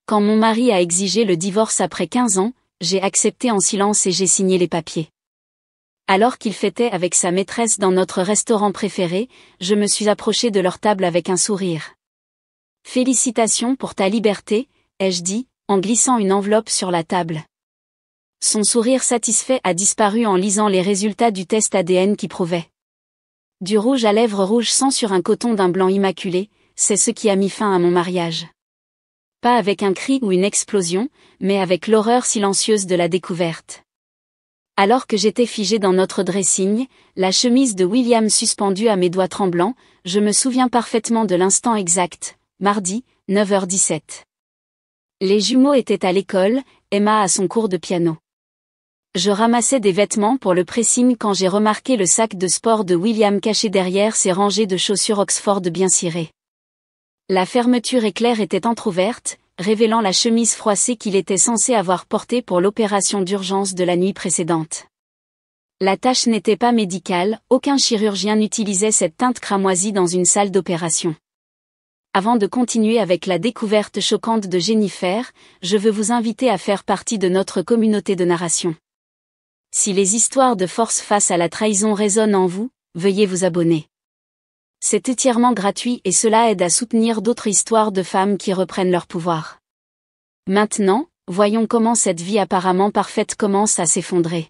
Quand mon mari a exigé le divorce après 15 ans, j'ai accepté en silence et j'ai signé les papiers. Alors qu'il fêtait avec sa maîtresse dans notre restaurant préféré, je me suis approchée de leur table avec un sourire. « Félicitations pour ta liberté », ai-je dit, en glissant une enveloppe sur la table. Son sourire satisfait a disparu en lisant les résultats du test ADN qui prouvaient. Du rouge à lèvres rouge sang sur un coton d'un blanc immaculé, c'est ce qui a mis fin à mon mariage. Pas avec un cri ou une explosion, mais avec l'horreur silencieuse de la découverte. Alors que j'étais figée dans notre dressing, la chemise de William suspendue à mes doigts tremblants, je me souviens parfaitement de l'instant exact, mardi, 9h17. Les jumeaux étaient à l'école, Emma à son cours de piano. Je ramassais des vêtements pour le pressing quand j'ai remarqué le sac de sport de William caché derrière ses rangées de chaussures Oxford bien cirées. La fermeture éclair était entr'ouverte, révélant la chemise froissée qu'il était censé avoir portée pour l'opération d'urgence de la nuit précédente. La tâche n'était pas médicale, aucun chirurgien n'utilisait cette teinte cramoisie dans une salle d'opération. Avant de continuer avec la découverte choquante de Jennifer, je veux vous inviter à faire partie de notre communauté de narration. Si les histoires de force face à la trahison résonnent en vous, veuillez vous abonner. C'est entièrement gratuit et cela aide à soutenir d'autres histoires de femmes qui reprennent leur pouvoir. Maintenant, voyons comment cette vie apparemment parfaite commence à s'effondrer.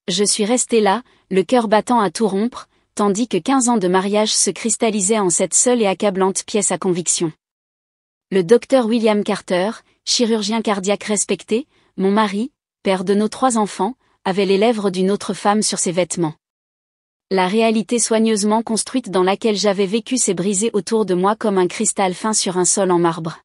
Je suis restée là, le cœur battant à tout rompre, tandis que 15 ans de mariage se cristallisaient en cette seule et accablante pièce à conviction. Le docteur William Carter, chirurgien cardiaque respecté, mon mari, père de nos 3 enfants, avait les lèvres d'une autre femme sur ses vêtements. La réalité soigneusement construite dans laquelle j'avais vécu s'est brisée autour de moi comme un cristal fin sur un sol en marbre.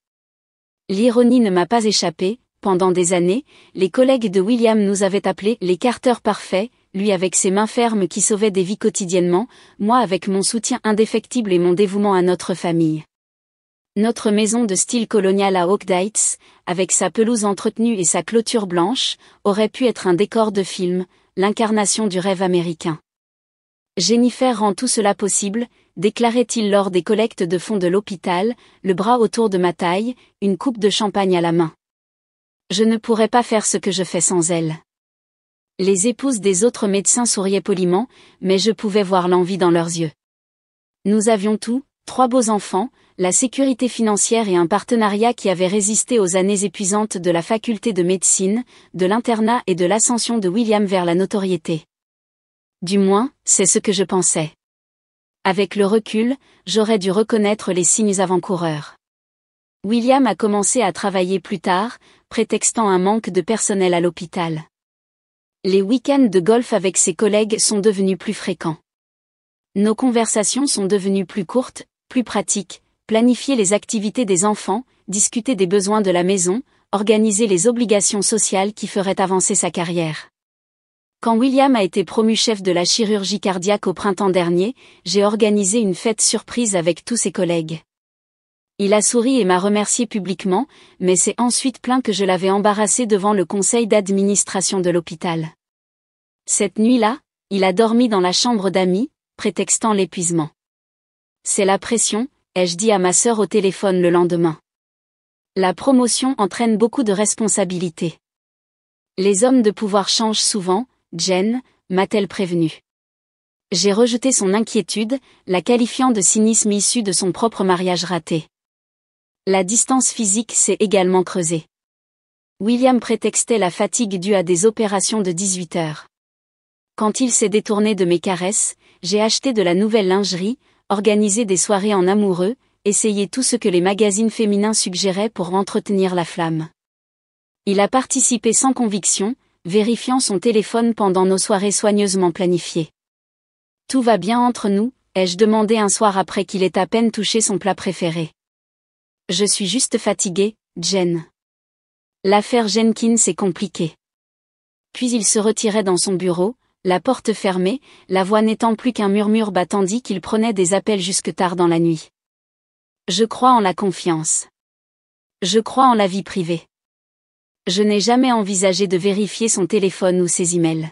L'ironie ne m'a pas échappé, pendant des années, les collègues de William nous avaient appelés les Carter parfaits, lui avec ses mains fermes qui sauvaient des vies quotidiennement, moi avec mon soutien indéfectible et mon dévouement à notre famille. Notre maison de style colonial à Oak Heights, avec sa pelouse entretenue et sa clôture blanche, aurait pu être un décor de film, l'incarnation du rêve américain. Jennifer rend tout cela possible, déclarait-il lors des collectes de fonds de l'hôpital, le bras autour de ma taille, une coupe de champagne à la main. Je ne pourrais pas faire ce que je fais sans elle. Les épouses des autres médecins souriaient poliment, mais je pouvais voir l'envie dans leurs yeux. Nous avions tout, 3 beaux enfants, la sécurité financière et un partenariat qui avait résisté aux années épuisantes de la faculté de médecine, de l'internat et de l'ascension de William vers la notoriété. Du moins, c'est ce que je pensais. Avec le recul, j'aurais dû reconnaître les signes avant-coureurs. William a commencé à travailler plus tard, prétextant un manque de personnel à l'hôpital. Les week-ends de golf avec ses collègues sont devenus plus fréquents. Nos conversations sont devenues plus courtes, plus pratiques, planifier les activités des enfants, discuter des besoins de la maison, organiser les obligations sociales qui feraient avancer sa carrière. Quand William a été promu chef de la chirurgie cardiaque au printemps dernier, j'ai organisé une fête surprise avec tous ses collègues. Il a souri et m'a remercié publiquement, mais c'est ensuite plaint que je l'avais embarrassé devant le conseil d'administration de l'hôpital. Cette nuit-là, il a dormi dans la chambre d'amis, prétextant l'épuisement. C'est la pression, ai-je dit à ma sœur au téléphone le lendemain. La promotion entraîne beaucoup de responsabilités. Les hommes de pouvoir changent souvent, Jen, m'a-t-elle prévenu. J'ai rejeté son inquiétude, la qualifiant de cynisme issu de son propre mariage raté. La distance physique s'est également creusée. William prétextait la fatigue due à des opérations de 18 heures. Quand il s'est détourné de mes caresses, j'ai acheté de la nouvelle lingerie, organisé des soirées en amoureux, essayé tout ce que les magazines féminins suggéraient pour entretenir la flamme. Il a participé sans conviction, vérifiant son téléphone pendant nos soirées soigneusement planifiées. Tout va bien entre nous, ai-je demandé un soir après qu'il ait à peine touché son plat préféré. Je suis juste fatiguée, Jen. L'affaire Jenkins est compliquée. Puis il se retirait dans son bureau, la porte fermée, la voix n'étant plus qu'un murmure bas tandis qu'il prenait des appels jusque tard dans la nuit. Je crois en la confiance. Je crois en la vie privée. Je n'ai jamais envisagé de vérifier son téléphone ou ses emails.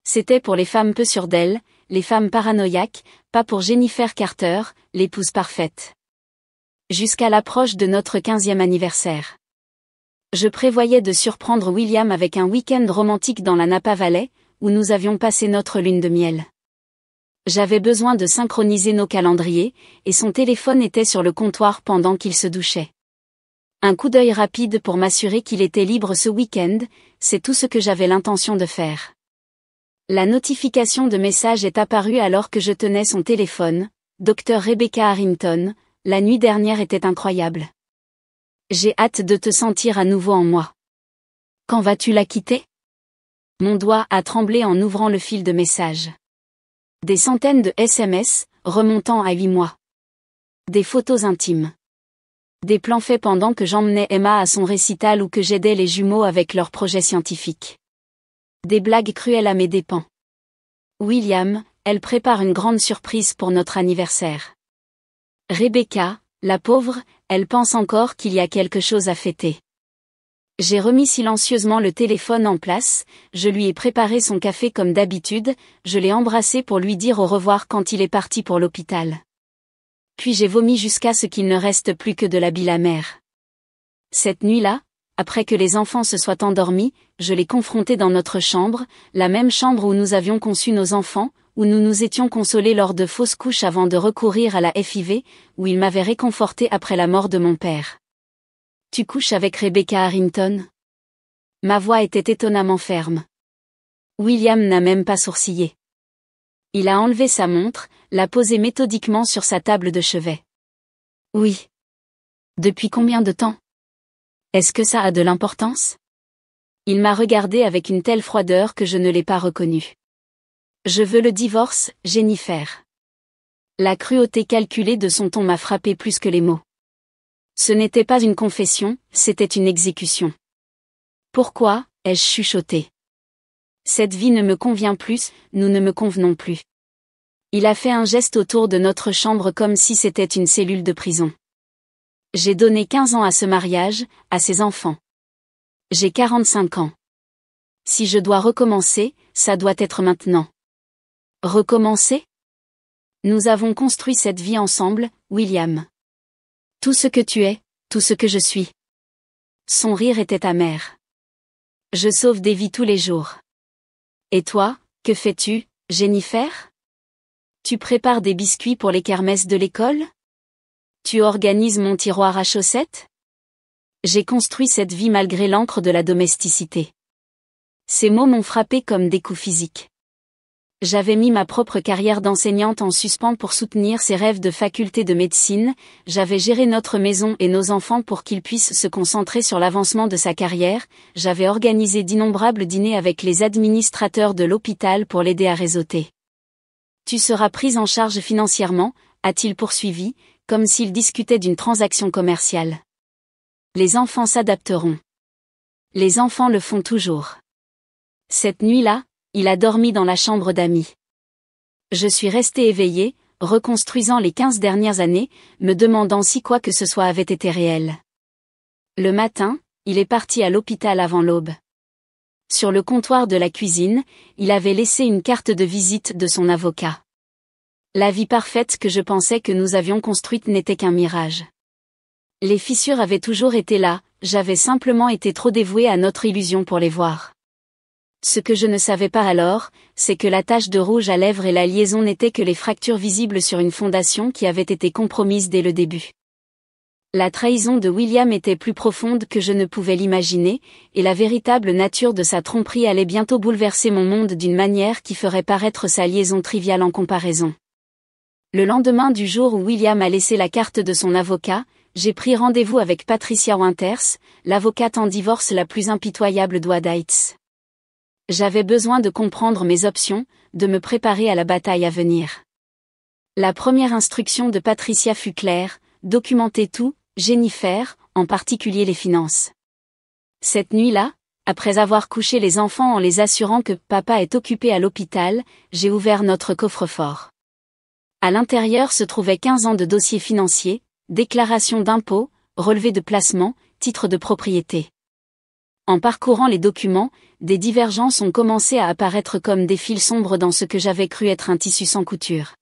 C'était pour les femmes peu sûres d'elles, les femmes paranoïaques, pas pour Jennifer Carter, l'épouse parfaite. Jusqu'à l'approche de notre 15e anniversaire. Je prévoyais de surprendre William avec un week-end romantique dans la Napa Valley, où nous avions passé notre lune de miel. J'avais besoin de synchroniser nos calendriers, et son téléphone était sur le comptoir pendant qu'il se douchait. Un coup d'œil rapide pour m'assurer qu'il était libre ce week-end, c'est tout ce que j'avais l'intention de faire. La notification de message est apparue alors que je tenais son téléphone. Dr Rebecca Harrington, la nuit dernière était incroyable. J'ai hâte de te sentir à nouveau en moi. Quand vas-tu la quitter? Mon doigt a tremblé en ouvrant le fil de messages. Des centaines de SMS, remontant à 8 mois. Des photos intimes. Des plans faits pendant que j'emmenais Emma à son récital ou que j'aidais les jumeaux avec leurs projets scientifiques. Des blagues cruelles à mes dépens. William, elle prépare une grande surprise pour notre anniversaire. Rebecca, la pauvre, elle pense encore qu'il y a quelque chose à fêter. J'ai remis silencieusement le téléphone en place, je lui ai préparé son café comme d'habitude, je l'ai embrassé pour lui dire au revoir quand il est parti pour l'hôpital. Puis j'ai vomi jusqu'à ce qu'il ne reste plus que de la bile amère. Cette nuit-là, après que les enfants se soient endormis, je l'ai confronté dans notre chambre, la même chambre où nous avions conçu nos enfants, où nous nous étions consolés lors de fausses couches avant de recourir à la FIV, où il m'avait réconforté après la mort de mon père. Tu couches avec Rebecca Harrington? Ma voix était étonnamment ferme. William n'a même pas sourcillé. Il a enlevé sa montre, l'a posée méthodiquement sur sa table de chevet. Oui. Depuis combien de temps? Est-ce que ça a de l'importance? Il m'a regardé avec une telle froideur que je ne l'ai pas reconnu. Je veux le divorce, Jennifer. La cruauté calculée de son ton m'a frappé plus que les mots. Ce n'était pas une confession, c'était une exécution. Pourquoi, ai-je chuchoté? Cette vie ne me convient plus, nous ne me convenons plus. Il a fait un geste autour de notre chambre comme si c'était une cellule de prison. J'ai donné 15 ans à ce mariage, à ses enfants. J'ai 45 ans. Si je dois recommencer, ça doit être maintenant. Recommencer? Nous avons construit cette vie ensemble, William. Tout ce que tu es, tout ce que je suis. Son rire était amer. Je sauve des vies tous les jours. Et toi, que fais-tu, Jennifer? Tu prépares des biscuits pour les kermesses de l'école? Tu organises mon tiroir à chaussettes? J'ai construit cette vie malgré l'encre de la domesticité. Ces mots m'ont frappé comme des coups physiques. J'avais mis ma propre carrière d'enseignante en suspens pour soutenir ses rêves de faculté de médecine, j'avais géré notre maison et nos enfants pour qu'ils puissent se concentrer sur l'avancement de sa carrière, j'avais organisé d'innombrables dîners avec les administrateurs de l'hôpital pour l'aider à réseauter. Tu seras prise en charge financièrement, a-t-il poursuivi, comme s'il discutait d'une transaction commerciale. Les enfants s'adapteront. Les enfants le font toujours. Cette nuit-là, il a dormi dans la chambre d'amis. Je suis restée éveillée, reconstruisant les 15 dernières années, me demandant si quoi que ce soit avait été réel. Le matin, il est parti à l'hôpital avant l'aube. Sur le comptoir de la cuisine, il avait laissé une carte de visite de son avocat. La vie parfaite que je pensais que nous avions construite n'était qu'un mirage. Les fissures avaient toujours été là, j'avais simplement été trop dévouée à notre illusion pour les voir. Ce que je ne savais pas alors, c'est que la tache de rouge à lèvres et la liaison n'étaient que les fractures visibles sur une fondation qui avait été compromise dès le début. La trahison de William était plus profonde que je ne pouvais l'imaginer, et la véritable nature de sa tromperie allait bientôt bouleverser mon monde d'une manière qui ferait paraître sa liaison triviale en comparaison. Le lendemain du jour où William a laissé la carte de son avocat, j'ai pris rendez-vous avec Patricia Winters, l'avocate en divorce la plus impitoyable d'Ouadaïts. J'avais besoin de comprendre mes options, de me préparer à la bataille à venir. La première instruction de Patricia fut claire, documentez tout, Jennifer, en particulier les finances. Cette nuit-là, après avoir couché les enfants en les assurant que papa est occupé à l'hôpital, j'ai ouvert notre coffre-fort. À l'intérieur se trouvaient 15 ans de dossiers financiers, déclarations d'impôts, relevés de placement, titres de propriété. En parcourant les documents, des divergences ont commencé à apparaître comme des fils sombres dans ce que j'avais cru être un tissu sans couture.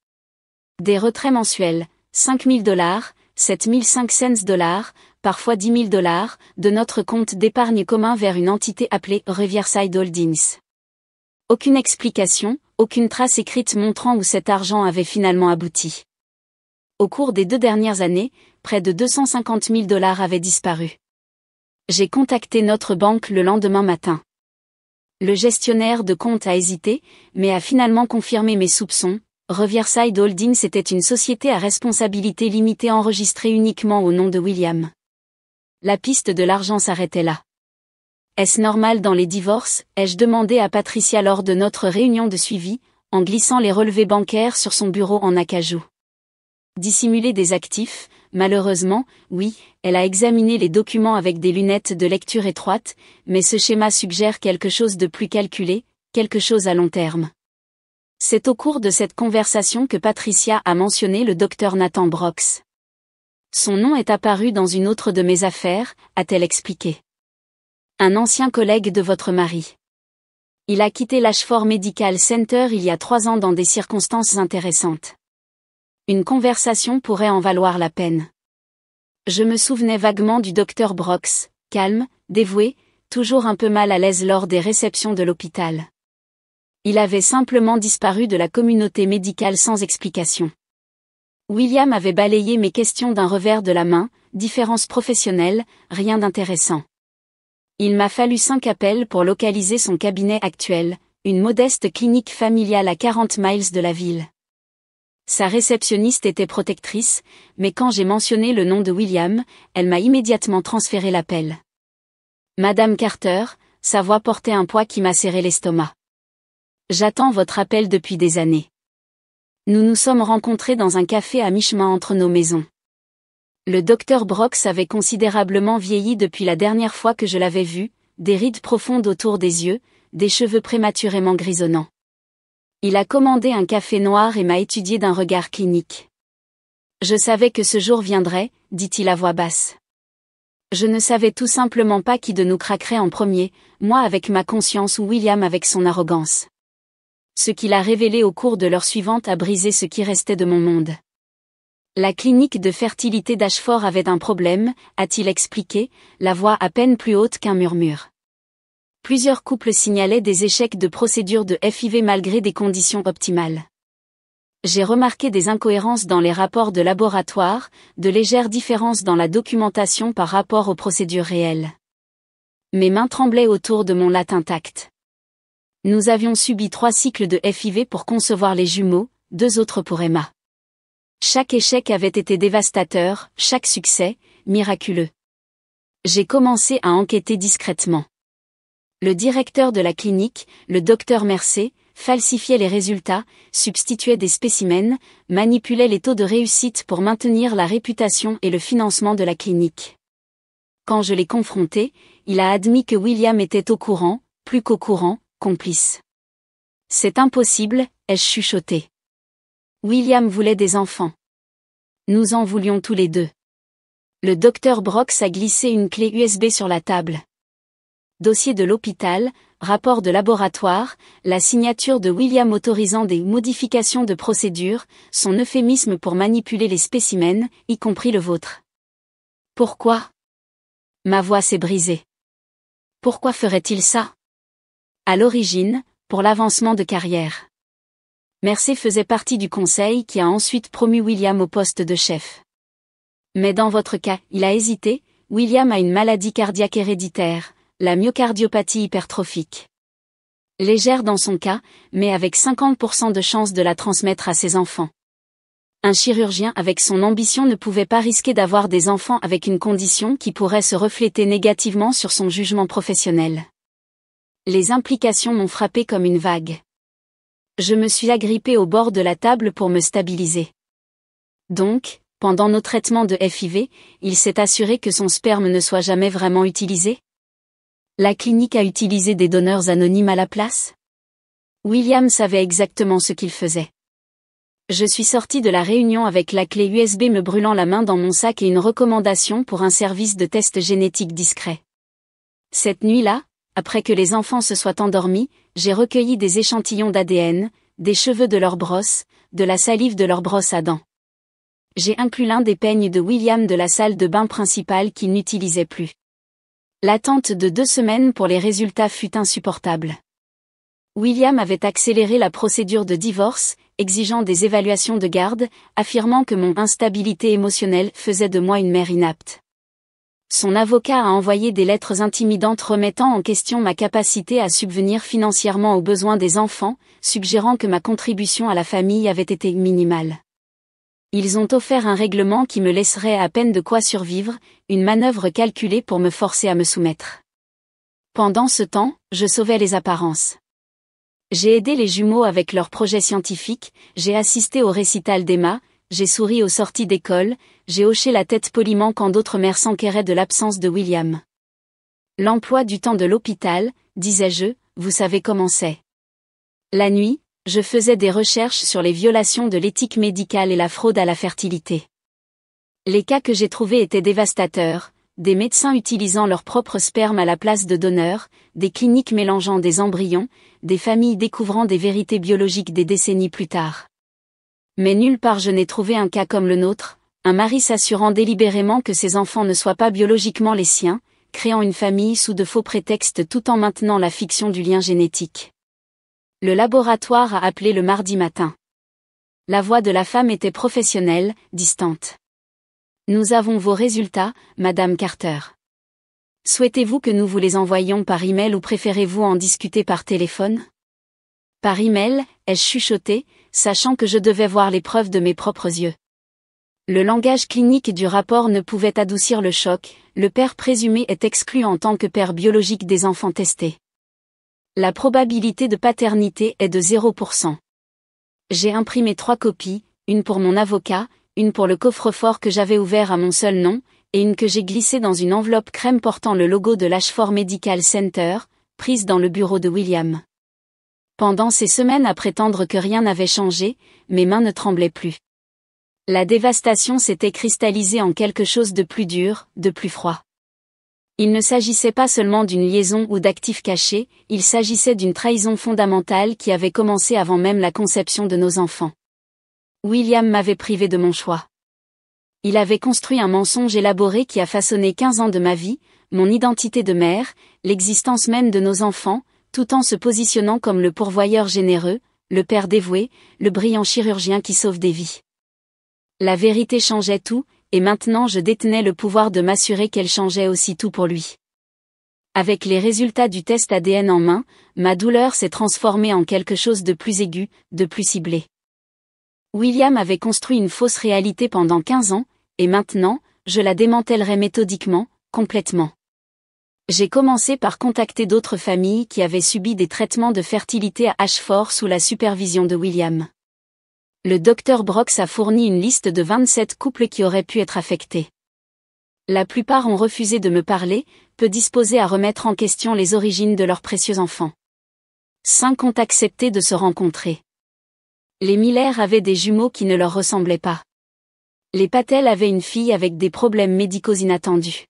Des retraits mensuels, $5 000, 7 500 $, parfois 10 000 $, de notre compte d'épargne commun vers une entité appelée Riverside Holdings. Aucune explication, aucune trace écrite montrant où cet argent avait finalement abouti. Au cours des 2 dernières années, près de 250 000 $ avaient disparu. J'ai contacté notre banque le lendemain matin. Le gestionnaire de compte a hésité, mais a finalement confirmé mes soupçons. Riverside Holdings était une société à responsabilité limitée enregistrée uniquement au nom de William. La piste de l'argent s'arrêtait là. Est-ce normal dans les divorces? Ai-je demandé à Patricia lors de notre réunion de suivi, en glissant les relevés bancaires sur son bureau en acajou. Dissimuler des actifs? Malheureusement, oui, elle a examiné les documents avec des lunettes de lecture étroites, mais ce schéma suggère quelque chose de plus calculé, quelque chose à long terme. C'est au cours de cette conversation que Patricia a mentionné le docteur Nathan Brooks. Son nom est apparu dans une autre de mes affaires, a-t-elle expliqué. Un ancien collègue de votre mari. Il a quitté l'Ashford Medical Center il y a 3 ans dans des circonstances intéressantes. Une conversation pourrait en valoir la peine. Je me souvenais vaguement du docteur Brooks, calme, dévoué, toujours un peu mal à l'aise lors des réceptions de l'hôpital. Il avait simplement disparu de la communauté médicale sans explication. William avait balayé mes questions d'un revers de la main, différences professionnelles, rien d'intéressant. Il m'a fallu 5 appels pour localiser son cabinet actuel, une modeste clinique familiale à 40 miles de la ville. Sa réceptionniste était protectrice, mais quand j'ai mentionné le nom de William, elle m'a immédiatement transféré l'appel. Madame Carter, sa voix portait un poids qui m'a serré l'estomac. J'attends votre appel depuis des années. Nous nous sommes rencontrés dans un café à mi-chemin entre nos maisons. Le docteur Brooks avait considérablement vieilli depuis la dernière fois que je l'avais vu, des rides profondes autour des yeux, des cheveux prématurément grisonnants. Il a commandé un café noir et m'a étudié d'un regard clinique. Je savais que ce jour viendrait, dit-il à voix basse. Je ne savais tout simplement pas qui de nous craquerait en premier, moi avec ma conscience ou William avec son arrogance. Ce qu'il a révélé au cours de l'heure suivante a brisé ce qui restait de mon monde. La clinique de fertilité d'Ashford avait un problème, a-t-il expliqué, la voix à peine plus haute qu'un murmure. Plusieurs couples signalaient des échecs de procédure de FIV malgré des conditions optimales. J'ai remarqué des incohérences dans les rapports de laboratoire, de légères différences dans la documentation par rapport aux procédures réelles. Mes mains tremblaient autour de mon latin tact. Nous avions subi 3 cycles de FIV pour concevoir les jumeaux, 2 autres pour Emma. Chaque échec avait été dévastateur, chaque succès, miraculeux. J'ai commencé à enquêter discrètement. Le directeur de la clinique, le docteur Mercer, falsifiait les résultats, substituait des spécimens, manipulait les taux de réussite pour maintenir la réputation et le financement de la clinique. Quand je l'ai confronté, il a admis que William était au courant, plus qu'au courant, complice. C'est impossible, ai-je chuchoté. William voulait des enfants. Nous en voulions tous les deux. Le docteur Brooks a glissé une clé USB sur la table. Dossier de l'hôpital, rapport de laboratoire, la signature de William autorisant des modifications de procédure, son euphémisme pour manipuler les spécimens, y compris le vôtre. Pourquoi? Ma voix s'est brisée. Pourquoi ferait-il ça? À l'origine, pour l'avancement de carrière. Mercer faisait partie du conseil qui a ensuite promu William au poste de chef. Mais dans votre cas, il a hésité, William a une maladie cardiaque héréditaire, la myocardiopathie hypertrophique. Légère dans son cas, mais avec 50% de chances de la transmettre à ses enfants. Un chirurgien avec son ambition ne pouvait pas risquer d'avoir des enfants avec une condition qui pourrait se refléter négativement sur son jugement professionnel. Les implications m'ont frappé comme une vague. Je me suis agrippé au bord de la table pour me stabiliser. Donc, pendant nos traitements de FIV, il s'est assuré que son sperme ne soit jamais vraiment utilisé? La clinique a utilisé des donneurs anonymes à la place? William savait exactement ce qu'il faisait. Je suis sorti de la réunion avec la clé USB me brûlant la main dans mon sac et une recommandation pour un service de test génétique discret. Cette nuit-là, après que les enfants se soient endormis, j'ai recueilli des échantillons d'ADN, des cheveux de leur brosse, de la salive de leur brosse à dents. J'ai inclus l'un des peignes de William de la salle de bain principale qu'il n'utilisait plus. L'attente de 2 semaines pour les résultats fut insupportable. William avait accéléré la procédure de divorce, exigeant des évaluations de garde, affirmant que mon instabilité émotionnelle faisait de moi une mère inapte. Son avocat a envoyé des lettres intimidantes remettant en question ma capacité à subvenir financièrement aux besoins des enfants, suggérant que ma contribution à la famille avait été minimale. Ils ont offert un règlement qui me laisserait à peine de quoi survivre, une manœuvre calculée pour me forcer à me soumettre. Pendant ce temps, je sauvais les apparences. J'ai aidé les jumeaux avec leurs projets scientifiques, j'ai assisté au récital d'Emma, j'ai souri aux sorties d'école, j'ai hoché la tête poliment quand d'autres mères s'enquéraient de l'absence de William. L'emploi du temps de l'hôpital, disais-je, vous savez comment c'est. La nuit, je faisais des recherches sur les violations de l'éthique médicale et la fraude à la fertilité. Les cas que j'ai trouvés étaient dévastateurs, des médecins utilisant leur propre sperme à la place de donneurs, des cliniques mélangeant des embryons, des familles découvrant des vérités biologiques des décennies plus tard. Mais nulle part je n'ai trouvé un cas comme le nôtre, un mari s'assurant délibérément que ses enfants ne soient pas biologiquement les siens, créant une famille sous de faux prétextes tout en maintenant la fiction du lien génétique. Le laboratoire a appelé le mardi matin. La voix de la femme était professionnelle, distante. Nous avons vos résultats, Madame Carter. Souhaitez-vous que nous vous les envoyions par email ou préférez-vous en discuter par téléphone? Par email, ai-je chuchoté, sachant que je devais voir les preuves de mes propres yeux. Le langage clinique du rapport ne pouvait adoucir le choc, le père présumé est exclu en tant que père biologique des enfants testés. La probabilité de paternité est de 0%. J'ai imprimé 3 copies, une pour mon avocat, une pour le coffre-fort que j'avais ouvert à mon seul nom, et une que j'ai glissée dans une enveloppe crème portant le logo de l'Ashford Medical Center, prise dans le bureau de William. Pendant ces semaines à prétendre que rien n'avait changé, mes mains ne tremblaient plus. La dévastation s'était cristallisée en quelque chose de plus dur, de plus froid. Il ne s'agissait pas seulement d'une liaison ou d'actifs cachés, il s'agissait d'une trahison fondamentale qui avait commencé avant même la conception de nos enfants. William m'avait privé de mon choix. Il avait construit un mensonge élaboré qui a façonné 15 ans de ma vie, mon identité de mère, l'existence même de nos enfants, tout en se positionnant comme le pourvoyeur généreux, le père dévoué, le brillant chirurgien qui sauve des vies. La vérité changeait tout, et maintenant je détenais le pouvoir de m'assurer qu'elle changeait aussi tout pour lui. Avec les résultats du test ADN en main, ma douleur s'est transformée en quelque chose de plus aigu, de plus ciblé. William avait construit une fausse réalité pendant 15 ans, et maintenant, je la démantèlerai méthodiquement, complètement. J'ai commencé par contacter d'autres familles qui avaient subi des traitements de fertilité à Ashford sous la supervision de William. Le Dr Brox a fourni une liste de 27 couples qui auraient pu être affectés. La plupart ont refusé de me parler, peu disposés à remettre en question les origines de leurs précieux enfants. 5 ont accepté de se rencontrer. Les Miller avaient des jumeaux qui ne leur ressemblaient pas. Les Patel avaient une fille avec des problèmes médicaux inattendus.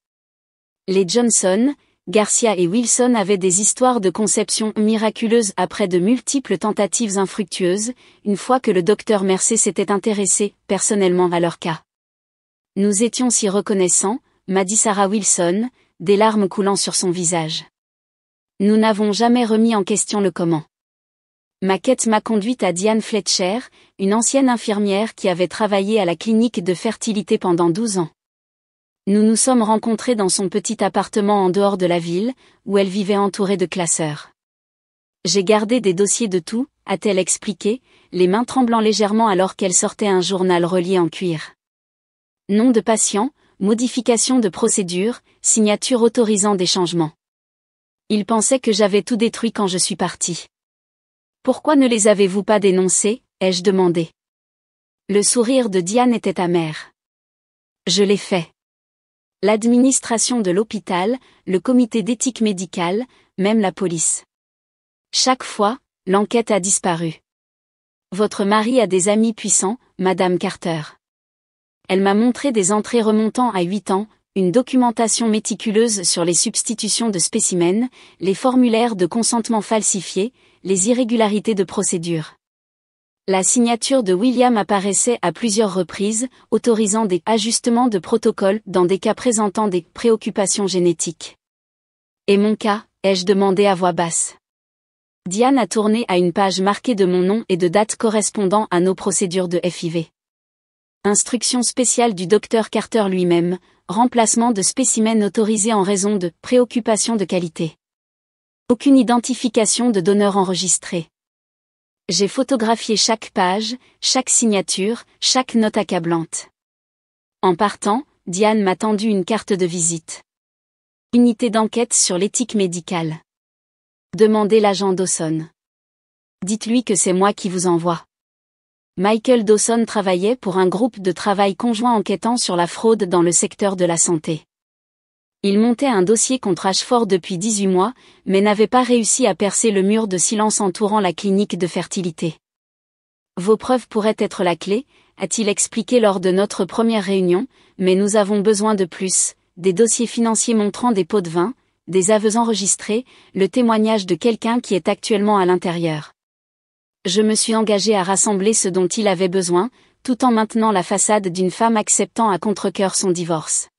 Les Johnson, Garcia et Wilson avaient des histoires de conception miraculeuses après de multiples tentatives infructueuses, une fois que le docteur Mercer s'était intéressé, personnellement à leur cas. Nous étions si reconnaissants, m'a dit Sarah Wilson, des larmes coulant sur son visage. Nous n'avons jamais remis en question le comment. Ma quête m'a conduite à Diane Fletcher, une ancienne infirmière qui avait travaillé à la clinique de fertilité pendant 12 ans. Nous nous sommes rencontrés dans son petit appartement en dehors de la ville, où elle vivait entourée de classeurs. J'ai gardé des dossiers de tout, a-t-elle expliqué, les mains tremblant légèrement alors qu'elle sortait un journal relié en cuir. Nom de patient, modification de procédure, signature autorisant des changements. Il pensait que j'avais tout détruit quand je suis partie. Pourquoi ne les avez-vous pas dénoncés, ai-je demandé. Le sourire de Diane était amer. Je l'ai fait. L'administration de l'hôpital, le comité d'éthique médicale, même la police. Chaque fois, l'enquête a disparu. Votre mari a des amis puissants, Madame Carter. Elle m'a montré des entrées remontant à 8 ans, une documentation méticuleuse sur les substitutions de spécimens, les formulaires de consentement falsifiés, les irrégularités de procédure. La signature de William apparaissait à plusieurs reprises, autorisant des ajustements de protocole dans des cas présentant des préoccupations génétiques. Et mon cas, ai-je demandé à voix basse. Diane a tourné à une page marquée de mon nom et de date correspondant à nos procédures de FIV. Instruction spéciale du docteur Carter lui-même, remplacement de spécimens autorisés en raison de préoccupations de qualité. Aucune identification de donneur enregistrée. J'ai photographié chaque page, chaque signature, chaque note accablante. En partant, Diane m'a tendu une carte de visite. Unité d'enquête sur l'éthique médicale. Demandez l'agent Dawson. Dites-lui que c'est moi qui vous envoie. Michael Dawson travaillait pour un groupe de travail conjoint enquêtant sur la fraude dans le secteur de la santé. Il montait un dossier contre Ashford depuis 18 mois, mais n'avait pas réussi à percer le mur de silence entourant la clinique de fertilité. Vos preuves pourraient être la clé, a-t-il expliqué lors de notre première réunion, mais nous avons besoin de plus, des dossiers financiers montrant des pots de vin, des aveux enregistrés, le témoignage de quelqu'un qui est actuellement à l'intérieur. Je me suis engagé à rassembler ce dont il avait besoin, tout en maintenant la façade d'une femme acceptant à contre-cœur son divorce.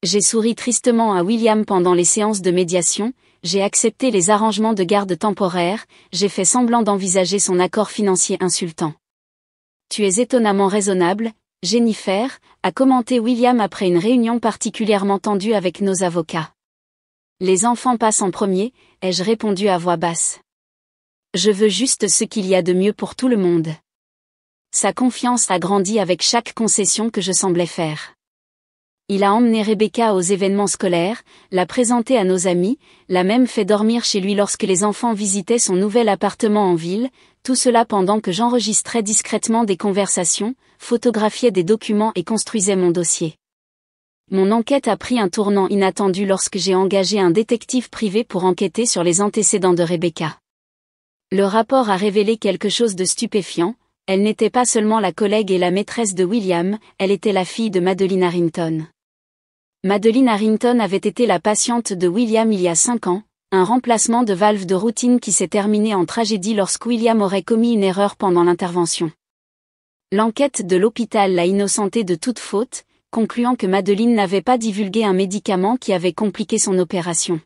J'ai souri tristement à William pendant les séances de médiation, j'ai accepté les arrangements de garde temporaire, j'ai fait semblant d'envisager son accord financier insultant. Tu es étonnamment raisonnable, Jennifer, a commenté William après une réunion particulièrement tendue avec nos avocats. Les enfants passent en premier, ai-je répondu à voix basse. Je veux juste ce qu'il y a de mieux pour tout le monde. Sa confiance a grandi avec chaque concession que je semblais faire. Il a emmené Rebecca aux événements scolaires, l'a présentée à nos amis, l'a même fait dormir chez lui lorsque les enfants visitaient son nouvel appartement en ville, tout cela pendant que j'enregistrais discrètement des conversations, photographiais des documents et construisais mon dossier. Mon enquête a pris un tournant inattendu lorsque j'ai engagé un détective privé pour enquêter sur les antécédents de Rebecca. Le rapport a révélé quelque chose de stupéfiant, elle n'était pas seulement la collègue et la maîtresse de William, elle était la fille de Madeleine Harrington. Madeleine Harrington avait été la patiente de William il y a 5 ans, un remplacement de valve de routine qui s'est terminé en tragédie lorsque William aurait commis une erreur pendant l'intervention. L'enquête de l'hôpital l'a innocenté de toute faute, concluant que Madeleine n'avait pas divulgué un médicament qui avait compliqué son opération.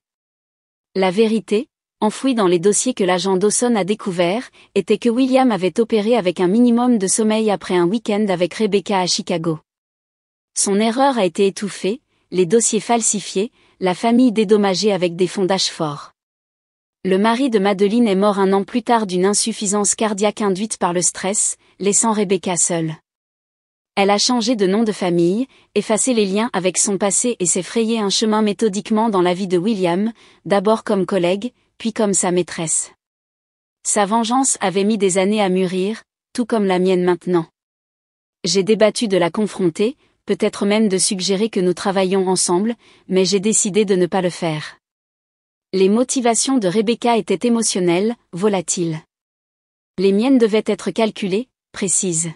La vérité, enfouie dans les dossiers que l'agent Dawson a découverts, était que William avait opéré avec un minimum de sommeil après un week-end avec Rebecca à Chicago. Son erreur a été étouffée, les dossiers falsifiés, la famille dédommagée avec des fondages forts. Le mari de Madeleine est mort 1 an plus tard d'une insuffisance cardiaque induite par le stress, laissant Rebecca seule. Elle a changé de nom de famille, effacé les liens avec son passé et s'est frayé un chemin méthodiquement dans la vie de William, d'abord comme collègue, puis comme sa maîtresse. Sa vengeance avait mis des années à mûrir, tout comme la mienne maintenant. J'ai débattu de la confronter, peut-être même de suggérer que nous travaillions ensemble, mais j'ai décidé de ne pas le faire. Les motivations de Rebecca étaient émotionnelles, volatiles. Les miennes devaient être calculées, précises.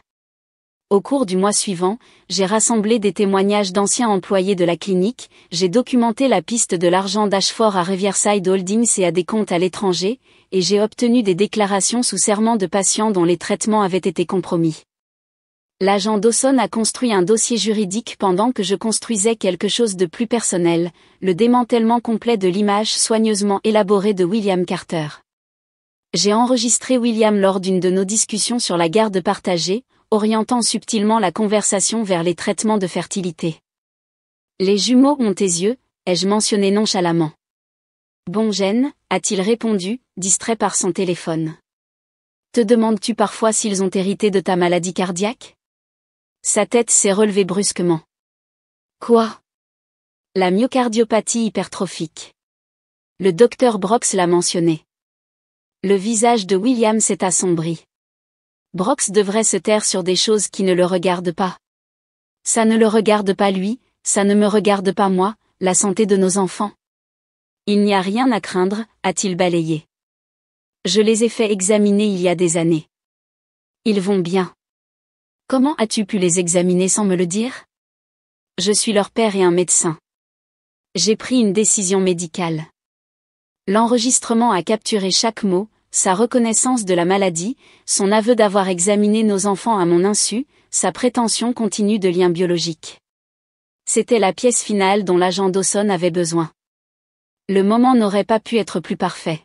Au cours du mois suivant, j'ai rassemblé des témoignages d'anciens employés de la clinique, j'ai documenté la piste de l'argent d'Ashford à Riverside Holdings et à des comptes à l'étranger, et j'ai obtenu des déclarations sous serment de patients dont les traitements avaient été compromis. L'agent Dawson a construit un dossier juridique pendant que je construisais quelque chose de plus personnel, le démantèlement complet de l'image soigneusement élaborée de William Carter. J'ai enregistré William lors d'une de nos discussions sur la garde partagée, orientant subtilement la conversation vers les traitements de fertilité. Les jumeaux ont tes yeux, ai-je mentionné nonchalamment. Bon Jen, a-t-il répondu, distrait par son téléphone. Te demandes-tu parfois s'ils ont hérité de ta maladie cardiaque ? Sa tête s'est relevée brusquement. Quoi ? La myocardiopathie hypertrophique. Le docteur Brox l'a mentionné. Le visage de William s'est assombri. Brox devrait se taire sur des choses qui ne le regardent pas. Ça ne le regarde pas lui, ça ne me regarde pas moi, la santé de nos enfants. Il n'y a rien à craindre, a-t-il balayé. Je les ai fait examiner il y a des années. Ils vont bien. Comment as-tu pu les examiner sans me le dire ? Je suis leur père et un médecin. J'ai pris une décision médicale. L'enregistrement a capturé chaque mot, sa reconnaissance de la maladie, son aveu d'avoir examiné nos enfants à mon insu, sa prétention continue de lien biologique. C'était la pièce finale dont l'agent Dawson avait besoin. Le moment n'aurait pas pu être plus parfait.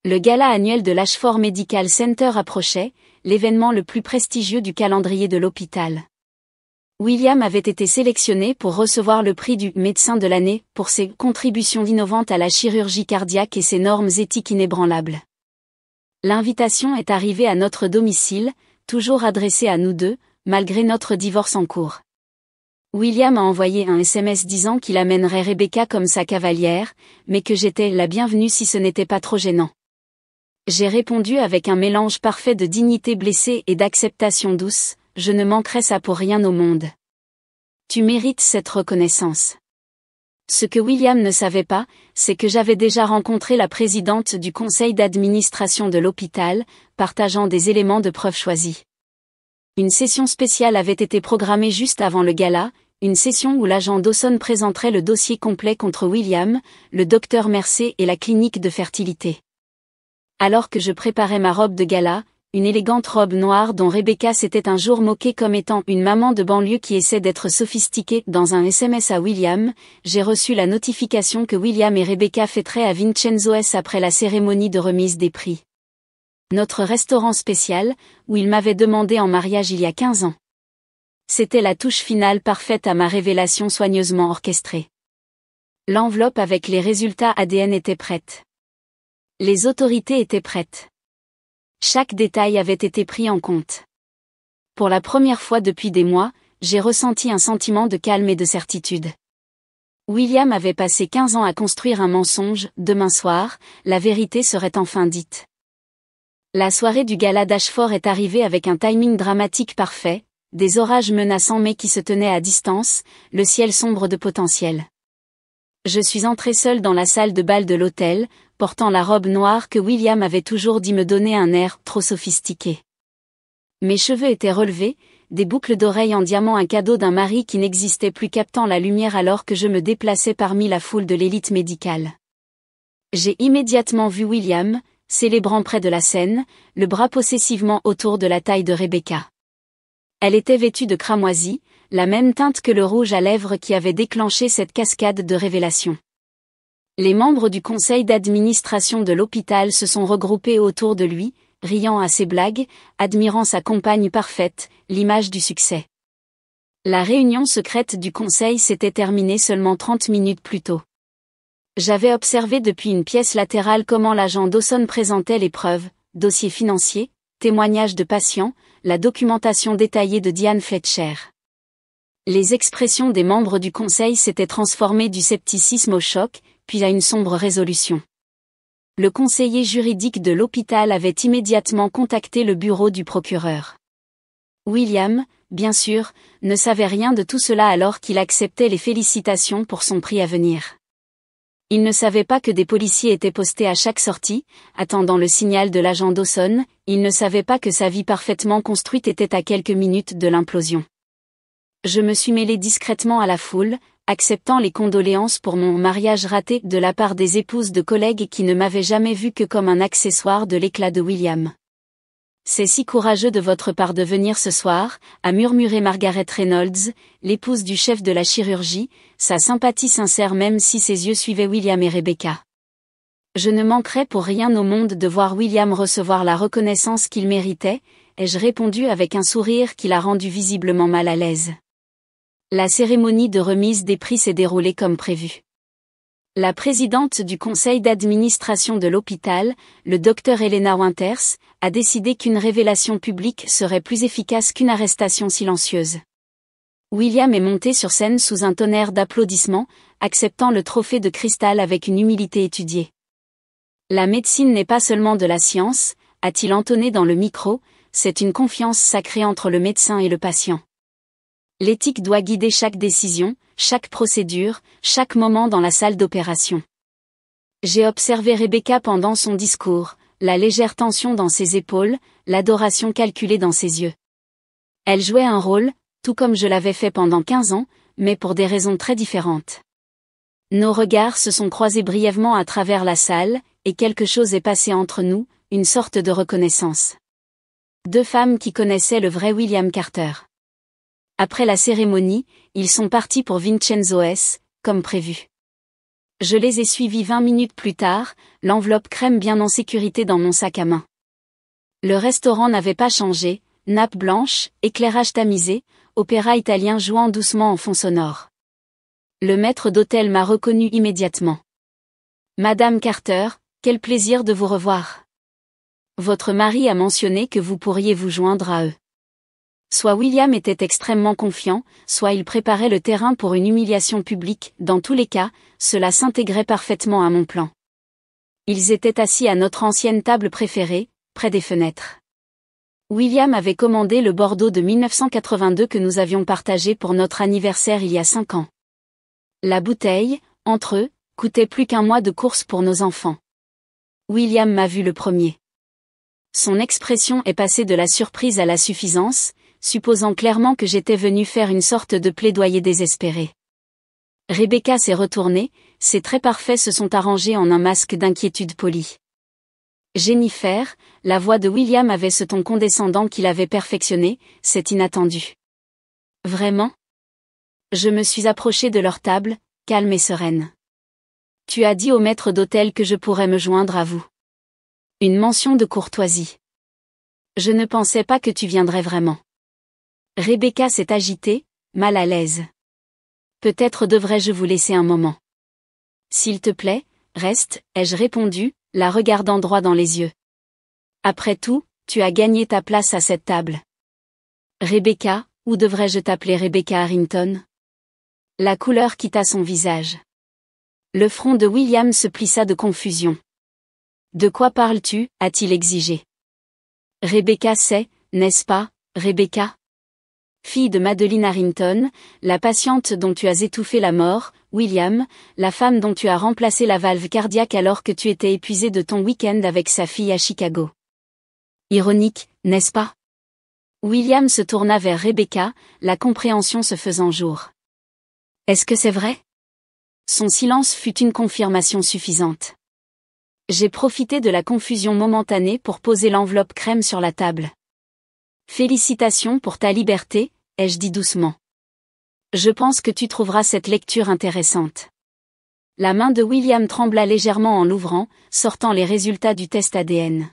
Le gala annuel de l'Ashford Medical Center approchait, l'événement le plus prestigieux du calendrier de l'hôpital. William avait été sélectionné pour recevoir le prix du médecin de l'année pour ses contributions innovantes à la chirurgie cardiaque et ses normes éthiques inébranlables. L'invitation est arrivée à notre domicile, toujours adressée à nous deux, malgré notre divorce en cours. William a envoyé un SMS disant qu'il amènerait Rebecca comme sa cavalière, mais que j'étais la bienvenue si ce n'était pas trop gênant. J'ai répondu avec un mélange parfait de dignité blessée et d'acceptation douce, je ne manquerai ça pour rien au monde. Tu mérites cette reconnaissance. Ce que William ne savait pas, c'est que j'avais déjà rencontré la présidente du conseil d'administration de l'hôpital, partageant des éléments de preuve choisis. Une session spéciale avait été programmée juste avant le gala, une session où l'agent Dawson présenterait le dossier complet contre William, le docteur Mercer et la clinique de fertilité. Alors que je préparais ma robe de gala, une élégante robe noire dont Rebecca s'était un jour moquée comme étant une maman de banlieue qui essaie d'être sophistiquée, dans un SMS à William, j'ai reçu la notification que William et Rebecca fêteraient à Vincenzo's après la cérémonie de remise des prix. Notre restaurant spécial, où il m'avait demandé en mariage il y a 15 ans. C'était la touche finale parfaite à ma révélation soigneusement orchestrée. L'enveloppe avec les résultats ADN était prête. Les autorités étaient prêtes. Chaque détail avait été pris en compte. Pour la première fois depuis des mois, j'ai ressenti un sentiment de calme et de certitude. William avait passé 15 ans à construire un mensonge, demain soir, la vérité serait enfin dite. La soirée du gala d'Ashford est arrivée avec un timing dramatique parfait, des orages menaçants mais qui se tenaient à distance, le ciel sombre de potentiel. Je suis entrée seule dans la salle de bal de l'hôtel, portant la robe noire que William avait toujours dit me donner un air trop sophistiqué. Mes cheveux étaient relevés, des boucles d'oreilles en diamant, un cadeau d'un mari qui n'existait plus, captant la lumière alors que je me déplaçais parmi la foule de l'élite médicale. J'ai immédiatement vu William, célébrant près de la scène, le bras possessivement autour de la taille de Rebecca. Elle était vêtue de cramoisi, la même teinte que le rouge à lèvres qui avait déclenché cette cascade de révélations. Les membres du conseil d'administration de l'hôpital se sont regroupés autour de lui, riant à ses blagues, admirant sa compagne parfaite, l'image du succès. La réunion secrète du conseil s'était terminée seulement 30 minutes plus tôt. J'avais observé depuis une pièce latérale comment l'agent Dawson présentait les preuves, dossiers financiers, témoignages de patients, la documentation détaillée de Diane Fletcher. Les expressions des membres du conseil s'étaient transformées du scepticisme au choc, puis à une sombre résolution. Le conseiller juridique de l'hôpital avait immédiatement contacté le bureau du procureur. William, bien sûr, ne savait rien de tout cela alors qu'il acceptait les félicitations pour son prix à venir. Il ne savait pas que des policiers étaient postés à chaque sortie, attendant le signal de l'agent Dawson, il ne savait pas que sa vie parfaitement construite était à quelques minutes de l'implosion. Je me suis mêlée discrètement à la foule, acceptant les condoléances pour mon mariage raté de la part des épouses de collègues qui ne m'avaient jamais vu que comme un accessoire de l'éclat de William. C'est si courageux de votre part de venir ce soir, a murmuré Margaret Reynolds, l'épouse du chef de la chirurgie, sa sympathie sincère même si ses yeux suivaient William et Rebecca. Je ne manquerais pour rien au monde de voir William recevoir la reconnaissance qu'il méritait, ai-je répondu avec un sourire qui l'a rendu visiblement mal à l'aise. La cérémonie de remise des prix s'est déroulée comme prévu. La présidente du conseil d'administration de l'hôpital, le Dr Helena Winters, a décidé qu'une révélation publique serait plus efficace qu'une arrestation silencieuse. William est monté sur scène sous un tonnerre d'applaudissements, acceptant le trophée de cristal avec une humilité étudiée. La médecine n'est pas seulement de la science, a-t-il entonné dans le micro, c'est une confiance sacrée entre le médecin et le patient. L'éthique doit guider chaque décision, chaque procédure, chaque moment dans la salle d'opération. J'ai observé Rebecca pendant son discours, la légère tension dans ses épaules, l'adoration calculée dans ses yeux. Elle jouait un rôle, tout comme je l'avais fait pendant 15 ans, mais pour des raisons très différentes. Nos regards se sont croisés brièvement à travers la salle, et quelque chose est passé entre nous, une sorte de reconnaissance. 2 femmes qui connaissaient le vrai William Carter. Après la cérémonie, ils sont partis pour Vincenzo S, comme prévu. Je les ai suivis 20 minutes plus tard, l'enveloppe crème bien en sécurité dans mon sac à main. Le restaurant n'avait pas changé, nappe blanche, éclairage tamisé, opéra italien jouant doucement en fond sonore. Le maître d'hôtel m'a reconnu immédiatement. Madame Carter, quel plaisir de vous revoir. Votre mari a mentionné que vous pourriez vous joindre à eux. Soit William était extrêmement confiant, soit il préparait le terrain pour une humiliation publique, dans tous les cas, cela s'intégrait parfaitement à mon plan. Ils étaient assis à notre ancienne table préférée, près des fenêtres. William avait commandé le Bordeaux de 1982 que nous avions partagé pour notre anniversaire il y a 5 ans. La bouteille, entre eux, coûtait plus qu'1 mois de course pour nos enfants. William m'a vu le premier. Son expression est passée de la surprise à la suffisance, supposant clairement que j'étais venu faire une sorte de plaidoyer désespéré. Rebecca s'est retournée, ses traits parfaits se sont arrangés en un masque d'inquiétude polie. Jennifer, la voix de William avait ce ton condescendant qu'il avait perfectionné, c'est inattendu. Vraiment ? Je me suis approchée de leur table, calme et sereine. Tu as dit au maître d'hôtel que je pourrais me joindre à vous. Une mention de courtoisie. Je ne pensais pas que tu viendrais vraiment. Rebecca s'est agitée, mal à l'aise. Peut-être devrais-je vous laisser un moment. S'il te plaît, reste, ai-je répondu, la regardant droit dans les yeux. Après tout, tu as gagné ta place à cette table. Rebecca, ou devrais-je t'appeler Rebecca Harrington ? La couleur quitta son visage. Le front de William se plissa de confusion. De quoi parles-tu ? A-t-il exigé. Rebecca c'est, n'est-ce pas, Rebecca ? Fille de Madeleine Harrington, la patiente dont tu as étouffé la mort, William, la femme dont tu as remplacé la valve cardiaque alors que tu étais épuisé de ton week-end avec sa fille à Chicago. Ironique, n'est-ce pas ? William se tourna vers Rebecca, la compréhension se faisant jour. Est-ce que c'est vrai ? Son silence fut une confirmation suffisante. J'ai profité de la confusion momentanée pour poser l'enveloppe crème sur la table. Félicitations pour ta liberté, ai-je dit doucement. Je pense que tu trouveras cette lecture intéressante. La main de William trembla légèrement en l'ouvrant, sortant les résultats du test ADN.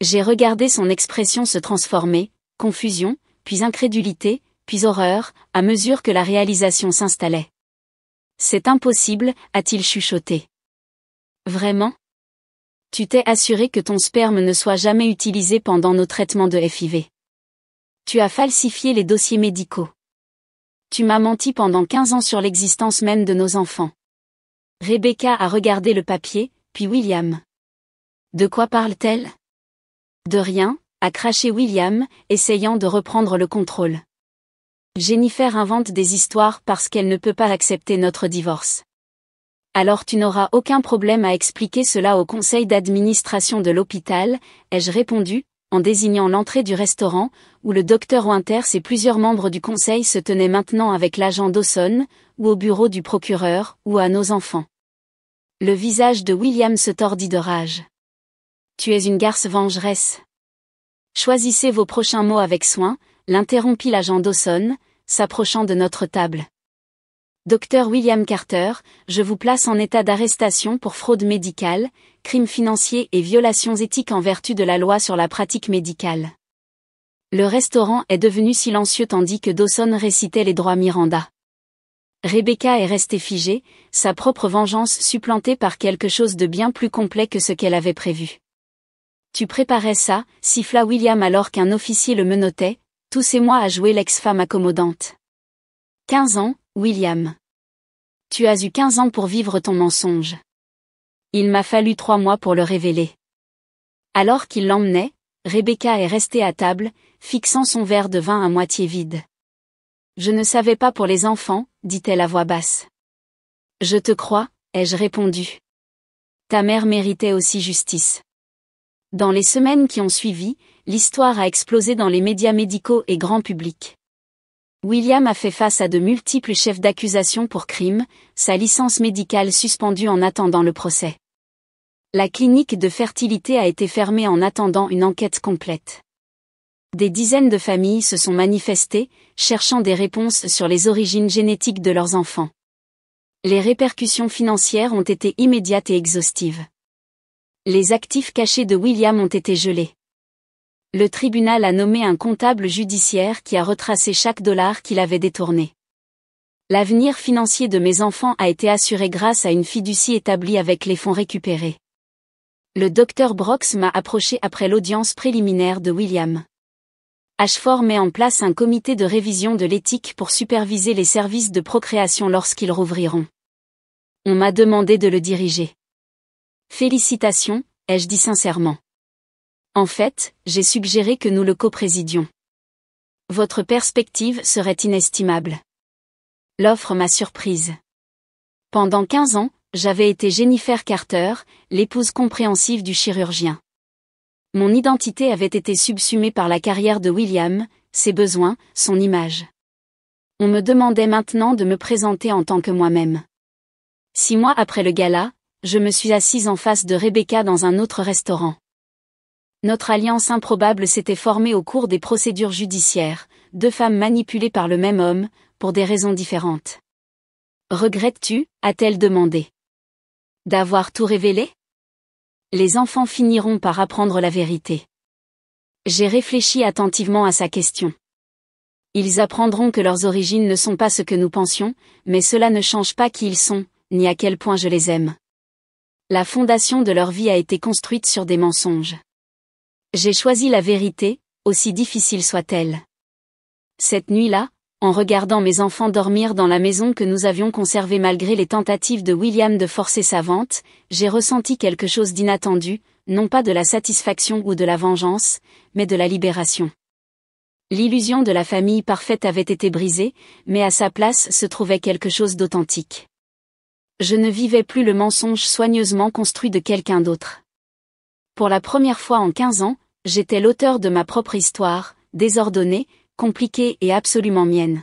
J'ai regardé son expression se transformer, confusion, puis incrédulité, puis horreur, à mesure que la réalisation s'installait. C'est impossible, a-t-il chuchoté. Vraiment ? Tu t'es assuré que ton sperme ne soit jamais utilisé pendant nos traitements de FIV. Tu as falsifié les dossiers médicaux. Tu m'as menti pendant 15 ans sur l'existence même de nos enfants. Rebecca a regardé le papier, puis William. De quoi parle-t-elle ? De rien, a craché William, essayant de reprendre le contrôle. Jennifer invente des histoires parce qu'elle ne peut pas accepter notre divorce. Alors tu n'auras aucun problème à expliquer cela au conseil d'administration de l'hôpital, ai-je répondu, en désignant l'entrée du restaurant, où le docteur Winters et plusieurs membres du conseil se tenaient maintenant avec l'agent Dawson, ou au bureau du procureur, ou à nos enfants. Le visage de William se tordit de rage. Tu es une garce vengeresse. Choisissez vos prochains mots avec soin, l'interrompit l'agent Dawson, s'approchant de notre table. Docteur William Carter, je vous place en état d'arrestation pour fraude médicale, crimes financiers et violations éthiques en vertu de la loi sur la pratique médicale. Le restaurant est devenu silencieux tandis que Dawson récitait les droits Miranda. Rebecca est restée figée, sa propre vengeance supplantée par quelque chose de bien plus complet que ce qu'elle avait prévu. Tu préparais ça, siffla William alors qu'un officier le menottait, tous ces mois à jouer l'ex-femme accommodante. 15 ans, William. Tu as eu 15 ans pour vivre ton mensonge. Il m'a fallu 3 mois pour le révéler. Alors qu'il l'emmenait, Rebecca est restée à table, fixant son verre de vin à moitié vide. Je ne savais pas pour les enfants, dit-elle à voix basse. Je te crois, ai-je répondu. Ta mère méritait aussi justice. Dans les semaines qui ont suivi, l'histoire a explosé dans les médias médicaux et grand public. William a fait face à de multiples chefs d'accusation pour crime, sa licence médicale suspendue en attendant le procès. La clinique de fertilité a été fermée en attendant une enquête complète. Des dizaines de familles se sont manifestées, cherchant des réponses sur les origines génétiques de leurs enfants. Les répercussions financières ont été immédiates et exhaustives. Les actifs cachés de William ont été gelés. Le tribunal a nommé un comptable judiciaire qui a retracé chaque dollar qu'il avait détourné. L'avenir financier de mes enfants a été assuré grâce à une fiducie établie avec les fonds récupérés. Le docteur Brox m'a approché après l'audience préliminaire de William. Ashford met en place un comité de révision de l'éthique pour superviser les services de procréation lorsqu'ils rouvriront. On m'a demandé de le diriger. Félicitations, ai-je dit sincèrement. En fait, j'ai suggéré que nous le coprésidions. Votre perspective serait inestimable. L'offre m'a surprise. Pendant 15 ans, j'avais été Jennifer Carter, l'épouse compréhensive du chirurgien. Mon identité avait été subsumée par la carrière de William, ses besoins, son image. On me demandait maintenant de me présenter en tant que moi-même. 6 mois après le gala, je me suis assise en face de Rebecca dans un autre restaurant. Notre alliance improbable s'était formée au cours des procédures judiciaires, 2 femmes manipulées par le même homme, pour des raisons différentes. Regrettes-tu, a-t-elle demandé, d'avoir tout révélé? Les enfants finiront par apprendre la vérité. J'ai réfléchi attentivement à sa question. Ils apprendront que leurs origines ne sont pas ce que nous pensions, mais cela ne change pas qui ils sont, ni à quel point je les aime. La fondation de leur vie a été construite sur des mensonges. J'ai choisi la vérité, aussi difficile soit-elle. Cette nuit-là, en regardant mes enfants dormir dans la maison que nous avions conservée malgré les tentatives de William de forcer sa vente, j'ai ressenti quelque chose d'inattendu, non pas de la satisfaction ou de la vengeance, mais de la libération. L'illusion de la famille parfaite avait été brisée, mais à sa place se trouvait quelque chose d'authentique. Je ne vivais plus le mensonge soigneusement construit de quelqu'un d'autre. Pour la première fois en 15 ans, j'étais l'auteur de ma propre histoire, désordonnée, compliquée et absolument mienne.